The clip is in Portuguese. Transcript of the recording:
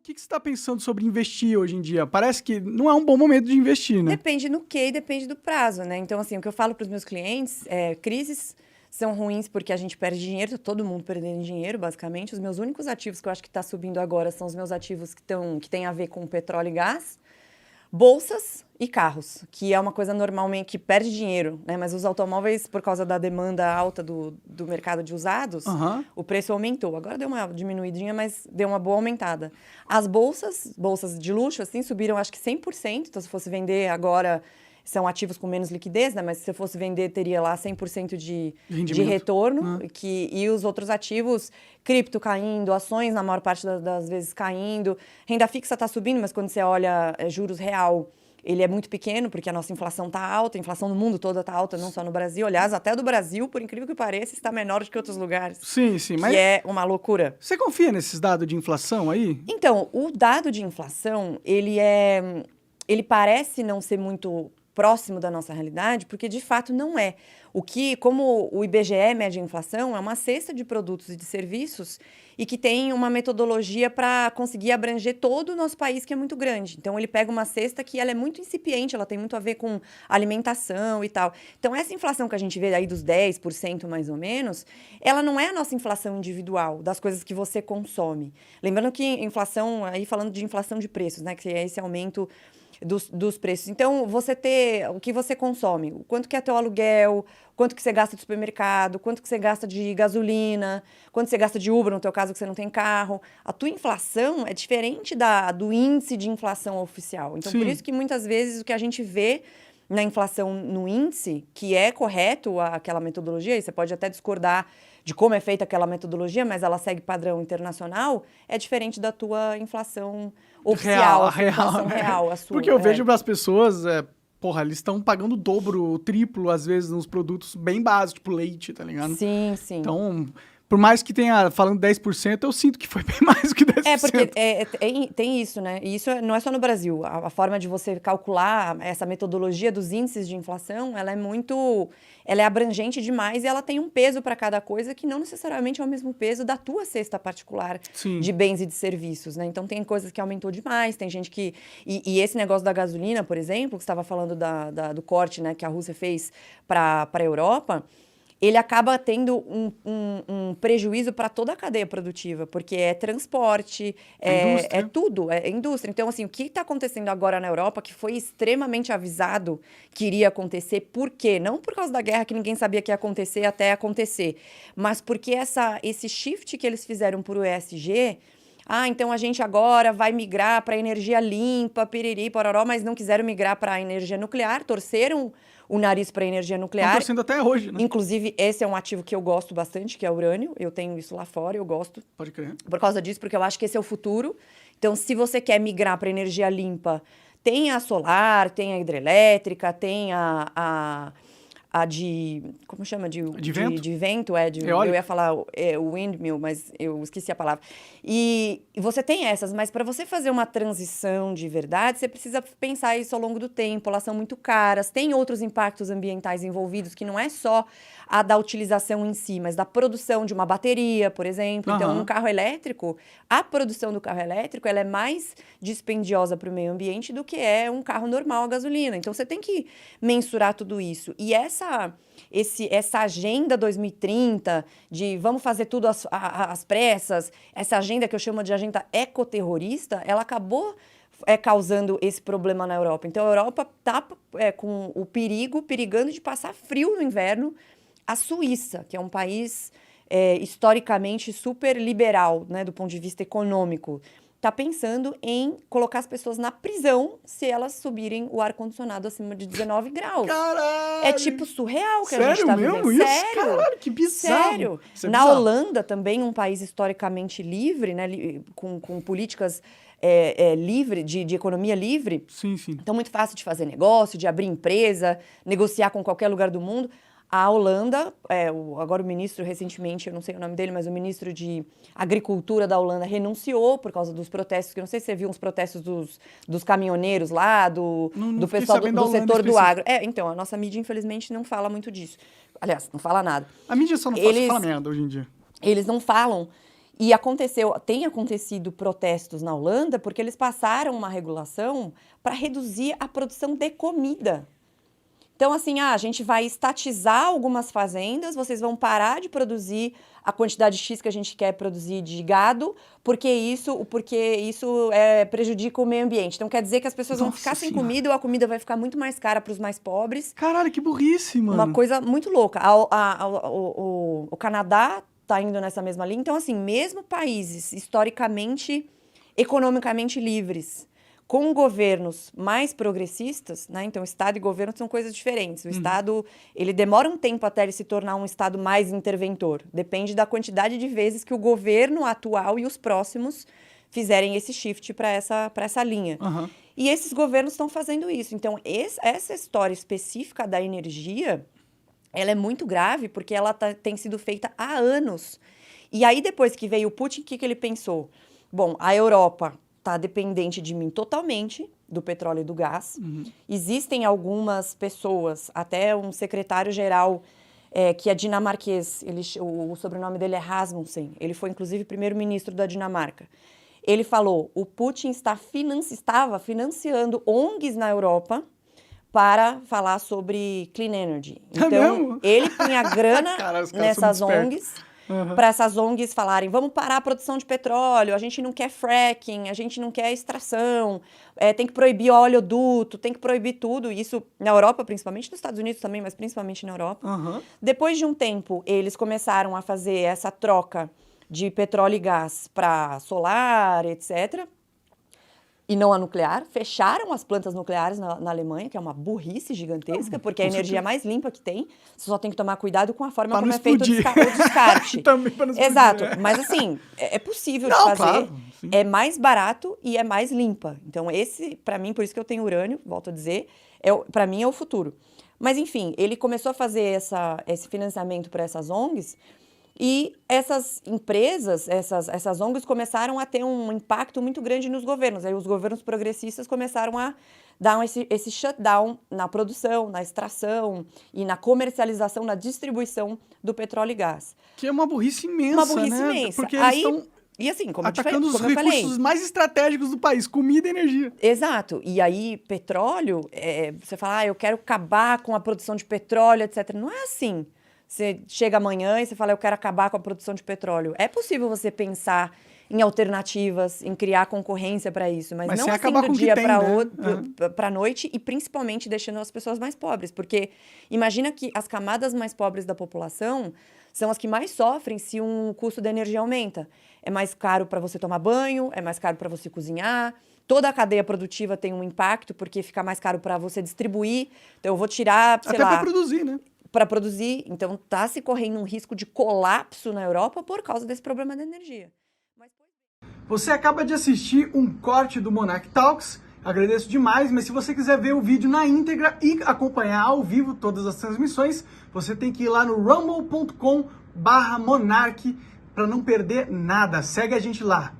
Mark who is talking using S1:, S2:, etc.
S1: que você está pensando sobre investir hoje em dia? Parece que não é um bom momento de investir, né?
S2: Depende no quê e depende do prazo, né? Então, assim, o que eu falo para os meus clientes é crises são ruins porque a gente perde dinheiro, tá todo mundo perdendo dinheiro, basicamente. Os meus únicos ativos que eu acho que está subindo agora são os meus ativos que têm a ver com petróleo e gás, bolsas e carros, que é uma coisa normalmente que perde dinheiro, né? Mas os automóveis, por causa da demanda alta do mercado de usados, o preço aumentou. Agora deu uma diminuidinha, mas deu uma boa aumentada. As bolsas de luxo, assim, subiram acho que 100%. Então, se fosse vender agora, são ativos com menos liquidez, né? Mas se você fosse vender, teria lá 100% de retorno. E os outros ativos, cripto caindo, ações na maior parte das vezes caindo. Renda fixa está subindo, mas quando você olha juros real, ele é muito pequeno, porque a nossa inflação está alta, a inflação no mundo todo está alta, não só no Brasil. Aliás, até do Brasil, por incrível que pareça, está menor do que outros lugares.
S1: Sim, mas...
S2: Que é uma loucura.
S1: Você confia nesses dados de inflação aí?
S2: Então, o dado de inflação, ele parece não ser muito próximo da nossa realidade, porque de fato não é. Como o IBGE mede a inflação, é uma cesta de produtos e de serviços e que tem uma metodologia para conseguir abranger todo o nosso país, que é muito grande. Então, ele pega uma cesta que ela é muito incipiente, ela tem muito a ver com alimentação e tal. Então, essa inflação que a gente vê aí dos 10% mais ou menos, ela não é a nossa inflação individual, das coisas que você consome. Lembrando que inflação, aí falando de inflação de preços, né, que é esse aumento dos preços. Então, você ter o que você consome, o quanto que é teu aluguel, quanto que você gasta de supermercado, quanto que você gasta de gasolina, quanto você gasta de Uber, no teu caso que você não tem carro. A tua inflação é diferente do índice de inflação oficial. Então, por isso que muitas vezes o que a gente vê na inflação no índice, que é correto aquela metodologia, e você pode até discordar de como é feita aquela metodologia, mas ela segue padrão internacional, é diferente da tua inflação oficial, a inflação real.
S1: Porque eu vejo as pessoas, eles estão pagando o dobro, o triplo, às vezes, nos produtos bem básicos, tipo leite, tá ligado?
S2: Sim.
S1: Então, por mais que tenha, falando 10%, eu sinto que foi bem mais do que 10%.
S2: Porque tem isso, né? E isso não é só no Brasil. A forma de você calcular essa metodologia dos índices de inflação, ela é abrangente demais e ela tem um peso para cada coisa que não necessariamente é o mesmo peso da tua cesta particular de bens e de serviços, né? Então, tem coisas que aumentou demais, tem gente que... E esse negócio da gasolina, por exemplo, que você estava falando do corte, né, que a Rússia fez para a Europa, ele acaba tendo um prejuízo para toda a cadeia produtiva, porque é transporte, é tudo, é indústria. Então, assim, o que está acontecendo agora na Europa, que foi extremamente avisado que iria acontecer, por quê? Não por causa da guerra, que ninguém sabia que ia acontecer até acontecer, mas porque esse shift que eles fizeram para o ESG... então a gente agora vai migrar para energia limpa, piriri, pororó, mas não quiseram migrar para a energia nuclear, torceram o nariz para a energia nuclear.
S1: Estão torcendo até hoje, né?
S2: Inclusive, esse é um ativo que eu gosto bastante, que é o urânio. Eu tenho isso lá fora, eu gosto.
S1: Pode crer.
S2: Por causa disso, porque eu acho que esse é o futuro. Então, se você quer migrar para energia limpa, tem a solar, tem a hidrelétrica, tem a de... Como chama? De vento? De vento, eu ia falar o windmill, mas eu esqueci a palavra. E você tem essas, mas para você fazer uma transição de verdade, você precisa pensar isso ao longo do tempo. Elas são muito caras, tem outros impactos ambientais envolvidos, que não é só a da utilização em si, mas da produção de uma bateria, por exemplo. Então, um carro elétrico, a produção do carro elétrico, ela é mais dispendiosa para o meio ambiente do que é um carro normal a gasolina. Então, você tem que mensurar tudo isso. E essa agenda 2030 de vamos fazer tudo às pressas, essa agenda que eu chamo de agenda ecoterrorista, ela acabou causando esse problema na Europa. Então, a Europa está com o perigando de passar frio no inverno. A Suíça, que é um país historicamente super liberal, né, do ponto de vista econômico, está pensando em colocar as pessoas na prisão se elas subirem o ar-condicionado acima de 19 graus.
S1: Caralho!
S2: É tipo surreal que a gente está vivendo.
S1: Sério mesmo? Sério? Caralho, que bizarro!
S2: Sério. Na Holanda, também um país historicamente livre, né, com políticas livre, de economia livre.
S1: Sim.
S2: Então, muito fácil de fazer negócio, de abrir empresa, negociar com qualquer lugar do mundo. A Holanda, agora o ministro recentemente, eu não sei o nome dele, mas o ministro de Agricultura da Holanda renunciou por causa dos protestos, que eu não sei se você viu uns protestos dos caminhoneiros lá, do pessoal do setor do agro. Então, a nossa mídia, infelizmente, não fala muito disso. Aliás, não fala nada.
S1: A mídia só fala merda hoje em dia.
S2: Eles não falam. E tem acontecido protestos na Holanda porque eles passaram uma regulação para reduzir a produção de comida. Então, assim, a gente vai estatizar algumas fazendas, vocês vão parar de produzir a quantidade X que a gente quer produzir de gado, porque isso prejudica o meio ambiente. Então, quer dizer que as pessoas vão ficar sem comida ou a comida vai ficar muito mais cara para os mais pobres.
S1: Caralho, que burrice, mano.
S2: Uma coisa muito louca. O Canadá está indo nessa mesma linha. Então, assim, mesmo países historicamente, economicamente livres, com governos mais progressistas, né? Então, Estado e governo são coisas diferentes. O Estado, ele demora um tempo até ele se tornar um Estado mais interventor. Depende da quantidade de vezes que o governo atual e os próximos fizerem esse shift para essa linha.
S1: Uhum.
S2: E esses governos estão fazendo isso. Então, essa história específica da energia, ela é muito grave porque ela tem sido feita há anos. E aí, depois que veio o Putin, o que ele pensou? Bom, a Europa está dependente de mim totalmente, do petróleo e do gás. Existem algumas pessoas, até um secretário-geral que é dinamarquês, o sobrenome dele é Rasmussen, ele foi inclusive primeiro-ministro da Dinamarca. Ele falou, o Putin estava financiando ONGs na Europa para falar sobre clean energy. Então, ele punha grana nessas ONGs, para essas ONGs falarem, vamos parar a produção de petróleo, a gente não quer fracking, a gente não quer extração, tem que proibir oleoduto, tem que proibir tudo. Isso na Europa, principalmente, nos Estados Unidos também, mas principalmente na Europa. Depois de um tempo, eles começaram a fazer essa troca de petróleo e gás para solar, etc., e não a nuclear, fecharam as plantas nucleares na Alemanha, que é uma burrice gigantesca, porque é a energia mais limpa que tem, você só tem que tomar cuidado com a forma como é feito o descarte.
S1: Também para não explodir.
S2: Exato, mas assim, é possível de fazer,
S1: claro,
S2: é mais barato e é mais limpa. Então esse, para mim, por isso que eu tenho urânio, volto a dizer, para mim é o futuro. Mas enfim, ele começou a fazer esse financiamento para essas ONGs, e essas empresas, essas ONGs começaram a ter um impacto muito grande nos governos. Aí os governos progressistas começaram a dar esse shutdown na produção, na extração e na comercialização, na distribuição do petróleo e gás.
S1: Que é uma burrice imensa,
S2: Uma burrice imensa.
S1: Porque eles estão
S2: e assim, como
S1: atacando os
S2: como
S1: recursos mais estratégicos do país, comida e energia.
S2: Exato. E aí, petróleo, você fala, eu quero acabar com a produção de petróleo, etc. Não é assim. Você chega amanhã e você fala, eu quero acabar com a produção de petróleo. É possível você pensar em alternativas, em criar concorrência para isso, mas não assim do dia para a noite e principalmente deixando as pessoas mais pobres. Porque imagina que as camadas mais pobres da população são as que mais sofrem se um custo da energia aumenta. É mais caro para você tomar banho, é mais caro para você cozinhar. Toda a cadeia produtiva tem um impacto, porque fica mais caro para você distribuir. Então, eu vou tirar, sei lá...
S1: Até para produzir, né?
S2: Para produzir. Então, está se correndo um risco de colapso na Europa por causa desse problema da energia.
S1: Você acaba de assistir um corte do Monarch Talks. Agradeço demais, mas se você quiser ver o vídeo na íntegra e acompanhar ao vivo todas as transmissões, você tem que ir lá no rumble.com/monarch para não perder nada. Segue a gente lá.